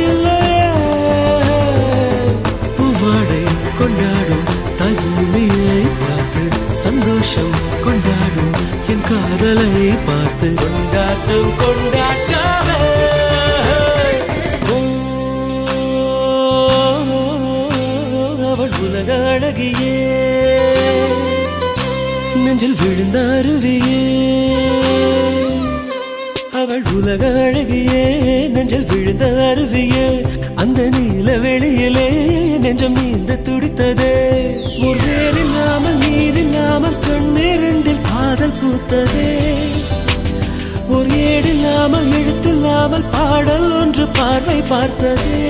இல்லையே பூவாடை கொண்டாடும் தாய் பூமியை பார்த்து சந்தோஷம் கொண்டாடும் என் காதலை பார்த்து கொண்டாட்டம் கொண்டாட்டமே அவள் உலக அழகியே நெஞ்சில் விழுந்த அருவியே அவள் உலக அழகியே நெஞ்சில் விழுந்த அருவியே அந்த நீல வெளியிலே நெஞ்சம் நீந்த துடித்ததே ஒரு வேறில்லாமல் நீரில்லாமல் கண்ணீரிண்டில் காதல் பூத்ததே ஒரு ஏடில்லாமல் எழுத்தில்லாமல் பாடல் ஒன்று பார்வை பார்த்ததே